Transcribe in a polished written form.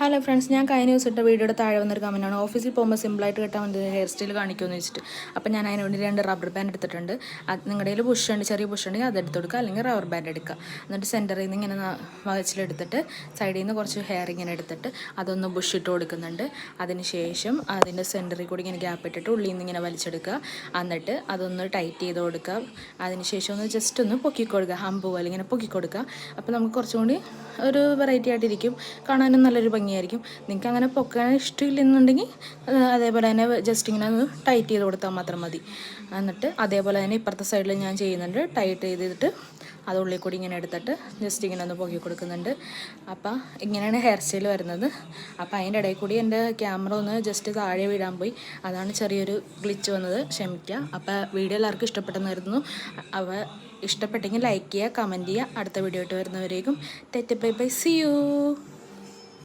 Hello friends, ഞാൻ കഴിഞ്ഞ ദിവസം ഇട്ട വീഡിയോയുടെ താഴെ വന്നൊരു കമൻറ്റാണ് ഓഫീസിൽ പോകുമ്പോൾ സിമ്പിളായിട്ട് കിട്ടാൻ വേണ്ടി ഹെയർ സ്റ്റൈൽ കാണിക്കുമെന്ന് വെച്ചിട്ട്. അപ്പോൾ ഞാൻ അതിന് വേണ്ടി 2 റബ്ബർ ബാൻഡ് എടുത്തിട്ടുണ്ട്. അത് നിങ്ങളുടെ കയ്യിൽ ബുഷ് ഉണ്ട്, ചെറിയ ബുഷ് ഉണ്ടെങ്കിൽ അതെടുത്ത് കൊടുക്കുക, അല്ലെങ്കിൽ റബ്ബർ ബാൻഡ് എടുക്കുക. എന്നിട്ട് സെൻറ്ററിൽ നിന്ന് ഇങ്ങനെ വകച്ചിലെടുത്തിട്ട് സൈഡിൽ നിന്ന് കുറച്ച് ഹെയർ ഇങ്ങനെ എടുത്തിട്ട് അതൊന്ന് ബുഷ് ഇട്ട് കൊടുക്കുന്നുണ്ട്. അതിന് ശേഷം അതിൻ്റെ സെൻറ്ററിൽ കൂടി ഇങ്ങനെ ഗ്യാപ്പ് ഇട്ടിട്ട് ഉള്ളിൽ നിന്ന് ഇങ്ങനെ വലിച്ചെടുക്കുക. എന്നിട്ട് അതൊന്ന് ടൈറ്റ് ചെയ്ത് കൊടുക്കുക. അതിന് ശേഷം ഒന്ന് ജസ്റ്റ് ഒന്ന് പൊക്കി കൊടുക്കുക, ഹമ്പ് പോലെ ഇങ്ങനെ പൊക്കി കൊടുക്കുക. അപ്പോൾ നമുക്ക് കുറച്ചും കൂടി ഒരു വെറൈറ്റി ആയിട്ടിരിക്കും, കാണാനും നല്ലൊരു ഭംഗിയായിരിക്കും. നിങ്ങൾക്ക് അങ്ങനെ പൊക്കാൻ ഇഷ്ടമില്ലെന്നുണ്ടെങ്കിൽ അതേപോലെ തന്നെ ജസ്റ്റ് ഇങ്ങനെ ഒന്ന് ടൈറ്റ് ചെയ്ത് കൊടുത്താൽ മാത്രം മതി. എന്നിട്ട് അതേപോലെ തന്നെ ഇപ്പുറത്തെ സൈഡിൽ ഞാൻ ചെയ്യുന്നുണ്ട്. ടൈറ്റ് ചെയ്തിട്ട് അത് ഉള്ളിൽ കൂടി ഇങ്ങനെ എടുത്തിട്ട് ജസ്റ്റ് ഇങ്ങനെ ഒന്ന് പൊക്കി കൊടുക്കുന്നുണ്ട്. അപ്പോൾ ഇങ്ങനെയാണ് ഹെയർ സ്റ്റൈൽ വരുന്നത്. അപ്പോൾ അതിൻ്റെ ഇടയിൽ കൂടി എൻ്റെ ക്യാമറ ഒന്ന് ജസ്റ്റ് താഴെ വീഴാൻ പോയി, അതാണ് ചെറിയൊരു ഗ്ലിച്ച് വന്നത്, ക്ഷമിക്കുക. അപ്പോൾ വീഡിയോ എല്ലാവർക്കും ഇഷ്ടപ്പെട്ടെന്നായിരുന്നു. ഇഷ്ടപ്പെട്ടെങ്കിൽ ലൈക്ക് ചെയ്യുക, കമൻറ്റ് ചെയ്യുക. അടുത്ത വീഡിയോ ആയിട്ട് വരുന്നവരേക്കും ബൈ ബൈ, സീ യു.